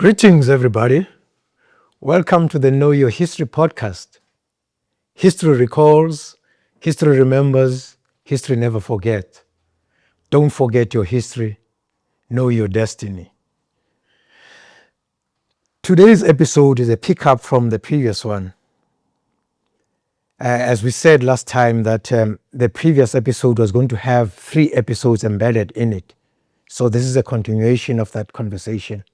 Greetings, everybody. Welcome to the Know Your History podcast. History recalls, history remembers, history never forgets. Don't forget your history, know your destiny. Today's episode is a pickup from the previous one. As we said last time that the previous episode was going to have 3 episodes embedded in it. So this is a continuation of that conversation.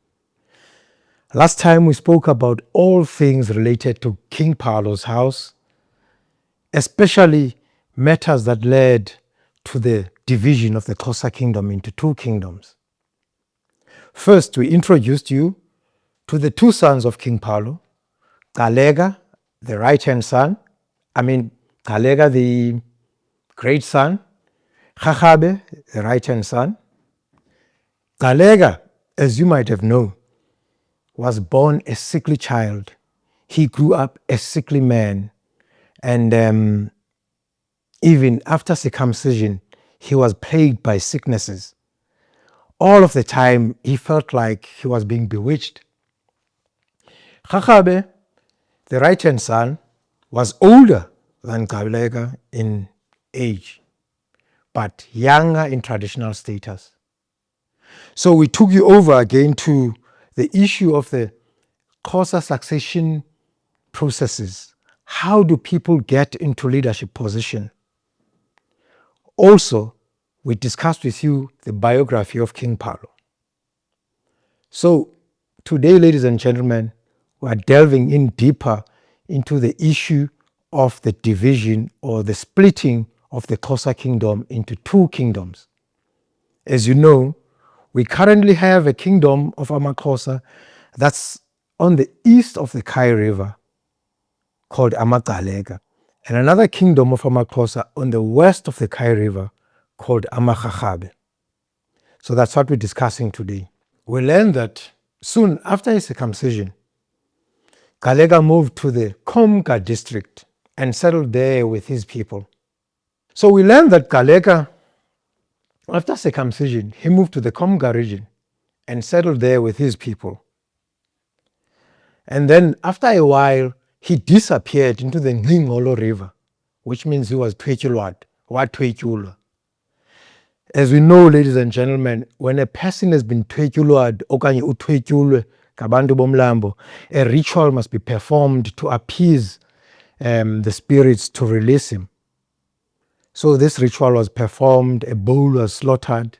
Last time we spoke about all things related to King Paolo's house, especially matters that led to the division of the Xhosa kingdom into 2 kingdoms. First, we introduced you to the 2 sons of King Paolo, Gcaleka, the right-hand son, Gcaleka, the great son, Gcagcabe, the right-hand son. Gcaleka, as you might have known, was born a sickly child. He grew up a sickly man, and even after circumcision, he was plagued by sicknesses. All of the time, he felt like he was being bewitched. Gcagcabe, the right-hand son, was older than Gcaleka in age, but younger in traditional status. So we took you over again to the issue of the Xhosa succession processes. How do people get into leadership position? Also, we discussed with you the biography of King Paolo. So today, ladies and gentlemen, we are delving in deeper into the issue of the division or the splitting of the Xhosa kingdom into 2 kingdoms. As you know, we currently have a kingdom of AmaXhosa that's on the east of the Khai River called AmaGcaleka, and another kingdom of AmaXhosa on the west of the Khai River called AmaGcagcabe. So that's what we're discussing today. We learned that soon after his circumcision, Gcaleka moved to the Komga district and settled there with his people. So we learned that Gcaleka, after circumcision, he moved to the Komga region and settled there with his people. And then after a while, he disappeared into the Ngcingolo River, which means he was Twetyulwa. As we know, ladies and gentlemen, when a person has been Twetyulwad, okanye uTwetyulwe ngabantu bomlambo, a ritual must be performed to appease the spirits to release him. So this ritual was performed, a bull was slaughtered.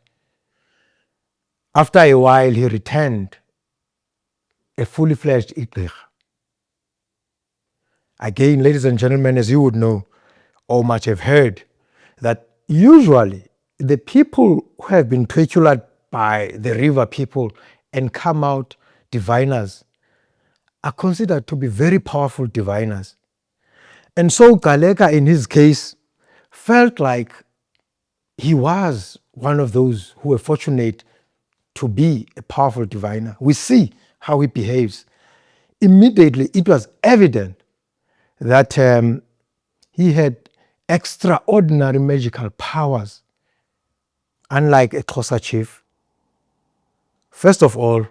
After a while, he returned, a fully fledged Igqirha. Again, ladies and gentlemen, as you would know, or much have heard, that usually the people who have been Twetyulwad by the river people and come out diviners are considered to be very powerful diviners. And so Gcaleka, in his case, felt like he was one of those who were fortunate to be a powerful diviner. We see how he behaves. Immediately, it was evident that he had extraordinary magical powers, unlike a Xhosa chief. First of all,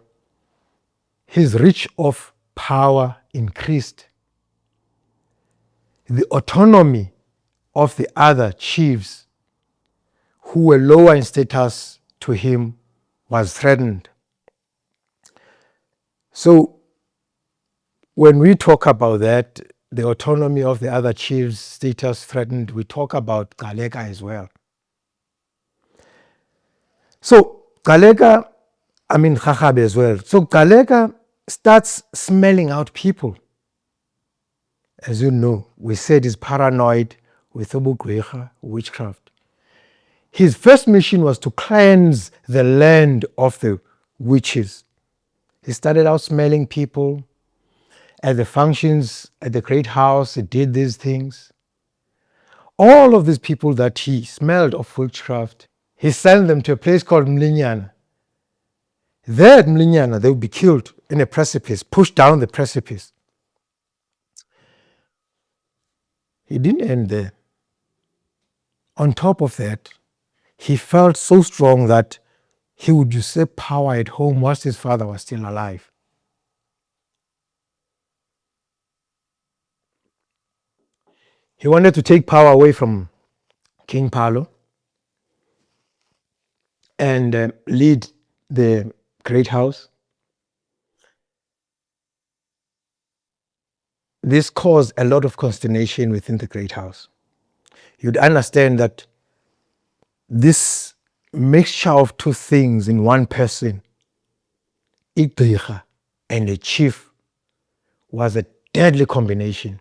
his reach of power increased. The autonomy of the other chiefs who were lower in status to him was threatened. So when we talk about that, the autonomy of the other chiefs' status threatened, we talk about Gcaleka as well. So Gcagcabe as well. So Gcaleka starts smelling out people. As you know, we said he's paranoid with ubugqirha, witchcraft. His first mission was to cleanse the land of the witches. He started out smelling people. At the functions at the great house, he did these things. All of these people that he smelled of witchcraft, he sent them to a place called Mlinyana. There at Mlinyana, they would be killed in a precipice, pushed down the precipice. He didn't end there. On top of that, he felt so strong that he would usurp power at home whilst his father was still alive. He wanted to take power away from King Phalo and lead the Great House. This caused a lot of consternation within the Great House. You'd understand that this mixture of two things in one person, Igqirha and a chief, was a deadly combination.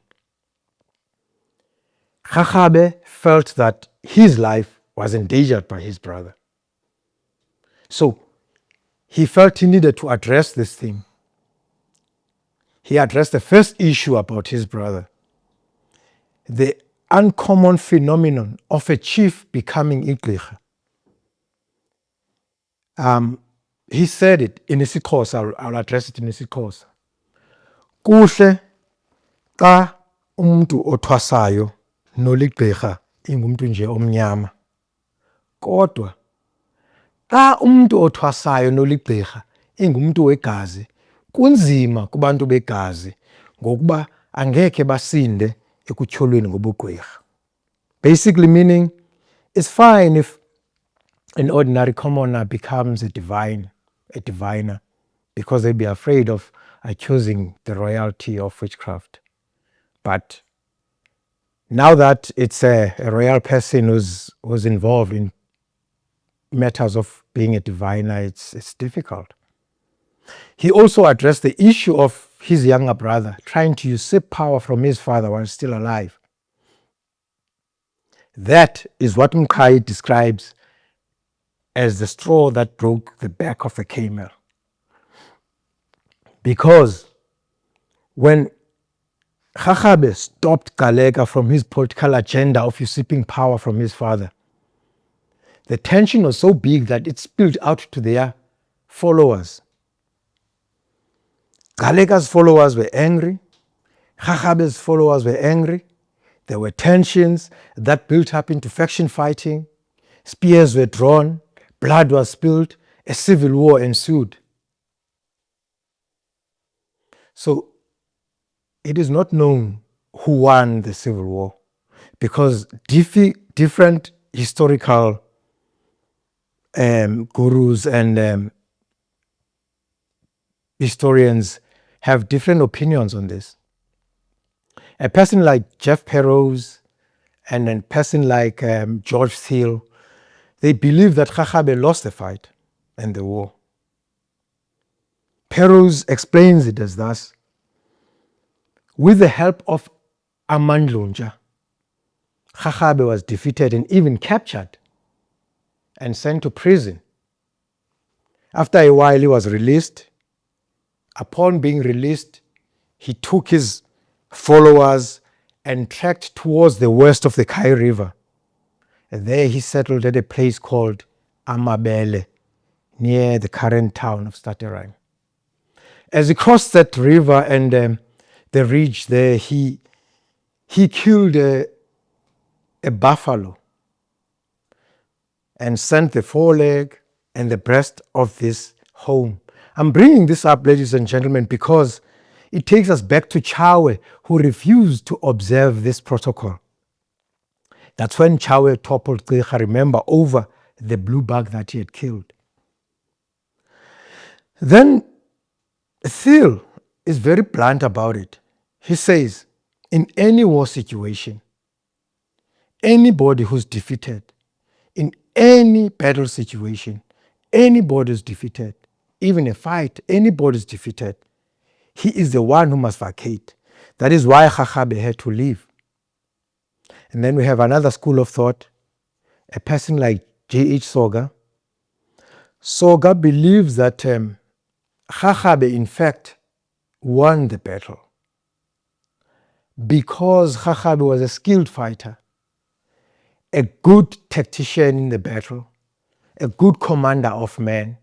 Rhakgabe felt that his life was endangered by his brother. So he felt he needed to address this thing. He addressed the first issue about his brother, the uncommon phenomenon of a chief becoming Igqirha. He said it in isiXhosa. I'll address it in isiXhosa. Kuhle xa umuntu othwasayo noligqirha ingumuntu nje omnyama. Kodwa xa umuntu othwasayo noligqirha ingumuntu wegazi, kunzima kubantu begazi ngokuba angeke basinde ekutyholweni ngobugqirha. Basically meaning, it's fine if an ordinary commoner becomes a diviner, because they'd be afraid of accusing the royalty of witchcraft. But now that it's a royal person who's involved in matters of being a diviner, it's difficult. He also addressed the issue of his younger brother trying to usurp power from his father while still alive. That is what Mqhayi describes as the straw that broke the back of the camel. Because when Rhakgabe stopped Gcaleka from his political agenda of usurping power from his father, the tension was so big that it spilled out to their followers. Gcaleka's followers were angry. Rhakgabe's followers were angry. There were tensions that built up into faction fighting. Spears were drawn. Blood was spilled. A civil war ensued. So it is not known who won the civil war, because different historical gurus and historians have different opinions on this. A person like Jeff Perrose and a person like George Thiel, they believe that Rhakgabe lost the fight and the war. Perrose explains it as thus: with the help of Amandlunja, Rhakgabe was defeated and even captured and sent to prison. After a while, he was released. Upon being released, he took his followers and trekked towards the west of the Khai River. And there he settled at a place called Amabele, near the current town of Stutterheim. As he crossed that river and the ridge there, he killed a buffalo and sent the foreleg and the breast of this home. I'm bringing this up, ladies and gentlemen, because it takes us back to Chawe, who refused to observe this protocol. That's when Chawe toppled Gqirha, remember, over the blue bug that he had killed. Then Thiel is very blunt about it. He says, in any war situation, anybody who's defeated, in any battle situation, anybody who's defeated, even a fight, anybody is defeated, he is the one who must vacate. That is why Rhakgabe had to leave. And then we have another school of thought, a person like J.H. Soga. Soga believes that Rhakgabe, in fact, won the battle because Rhakgabe was a skilled fighter, a good tactician in the battle, a good commander of men,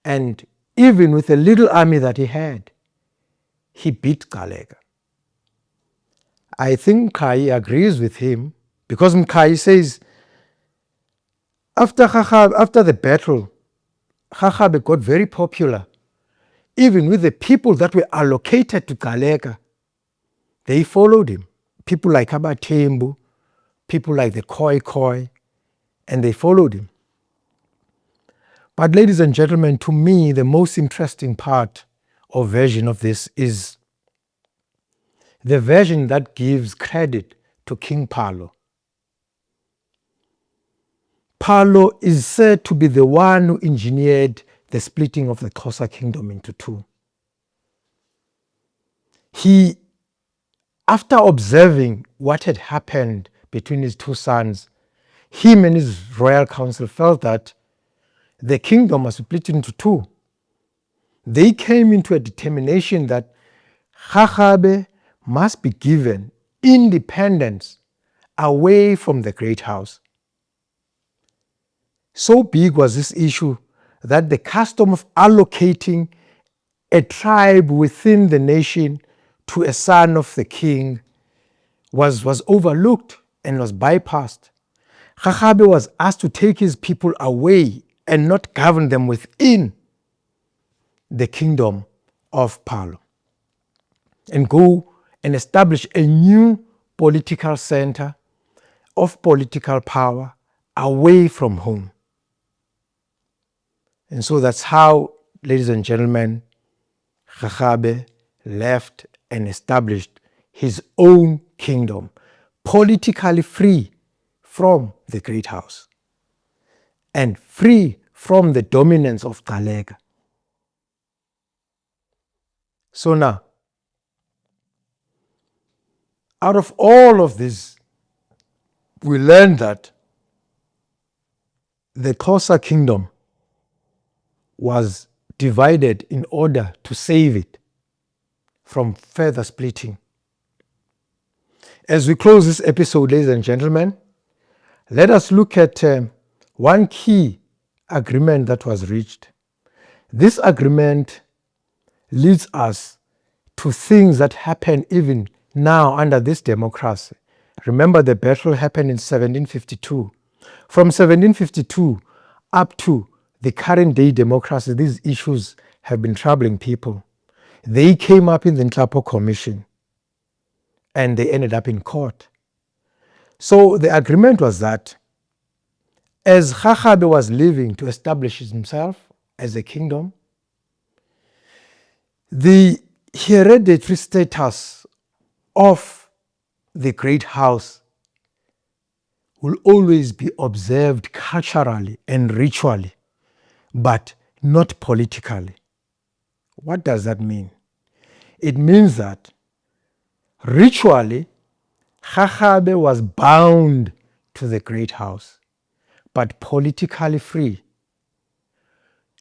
and even with a little army that he had, he beat Gcaleka. I think Mqhayi agrees with him, because Mqhayi says after the battle, Rhakgabe got very popular. Even with the people that were allocated to Gcaleka, they followed him people like Abatembu, people like the Khoi, and they followed him. But ladies and gentlemen, to me, the most interesting part or version of this is the version that gives credit to King Phalo. Phalo is said to be the one who engineered the splitting of the Xhosa kingdom into two. He, after observing what had happened between his two sons, him and his royal council felt that the kingdom was split into two. They came into a determination that Chakhabe must be given independence away from the great house. So big was this issue that the custom of allocating a tribe within the nation to a son of the king was overlooked and was bypassed. Chakhabe was asked to take his people away and not govern them within the kingdom of Phalo, and go and establish a new political center of political power away from home. And so that's how, ladies and gentlemen, Chakhabe left and established his own kingdom, politically free from the great house and free from the dominance of Gcaleka. So now, out of all of this, we learn that the Xhosa kingdom was divided in order to save it from further splitting. As we close this episode, ladies and gentlemen, let us look at one key agreement that was reached. This agreement leads us to things that happen even now under this democracy. Remember, the battle happened in 1752. From 1752 up to the current day democracy, these issues have been troubling people. They came up in the Nhlapo Commission and they ended up in court. So the agreement was that as Chakhabe was leaving to establish himself as a kingdom, the hereditary status of the great house will always be observed culturally and ritually, but not politically. What does that mean? It means that ritually, Chakhabe was bound to the great house, but politically free.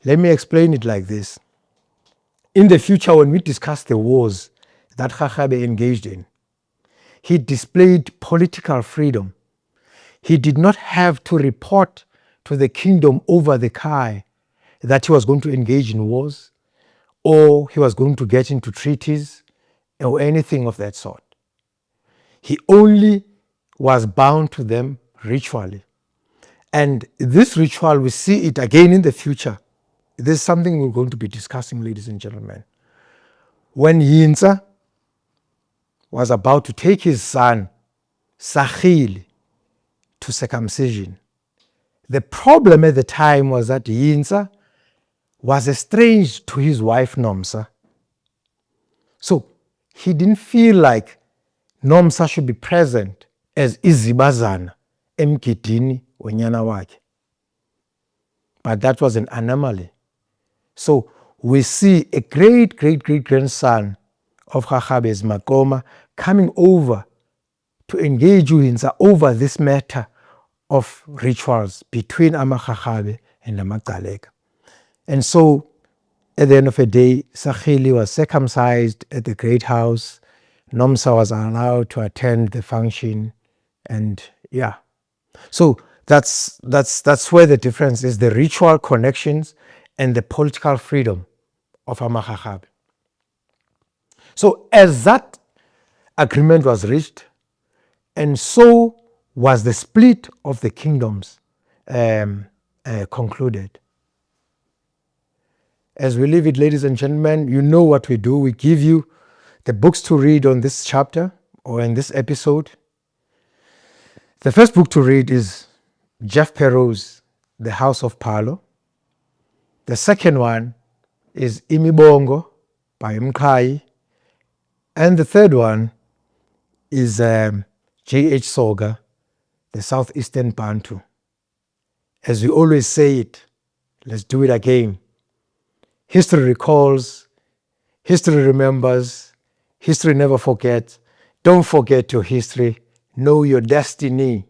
Let me explain it like this. In the future, when we discuss the wars that Chakhabe engaged in, he displayed political freedom. He did not have to report to the kingdom over the Khai that he was going to engage in wars or he was going to get into treaties or anything of that sort. He only was bound to them ritually. And this ritual, we see it again in the future. This is something we're going to be discussing, ladies and gentlemen. When Yinsa was about to take his son, Sakhile, to circumcision, the problem at the time was that Yinsa was estranged to his wife Nomsa. So he didn't feel like Nomsa should be present as izibazana emgidini wonyana wakhe. But that was an anomaly. So we see a great-great-great-grandson of Chakhabe's Makoma coming over to engage Yinsa over this matter of rituals between Ama-Chakhabe and Ama-Gcaleka. And so at the end of the day, Sakhile was circumcised at the great house. Nomsa was allowed to attend the function, and yeah. So that's where the difference is, the ritual connections and the political freedom of Ama-Chakhabe. So as that agreement was reached, and so was the split of the kingdoms concluded. As we leave it, ladies and gentlemen, you know what we do. We give you the books to read on this chapter. or in this episode. The first book to read is Jeff Perrow's The House of Phalo. The second one is Imibongo by Mqhayi. And the third one is J.H. Soga, The Southeastern Bantu. As we always say it, let's do it again. History recalls, history remembers, history never forgets. Don't forget your history. Know your destiny.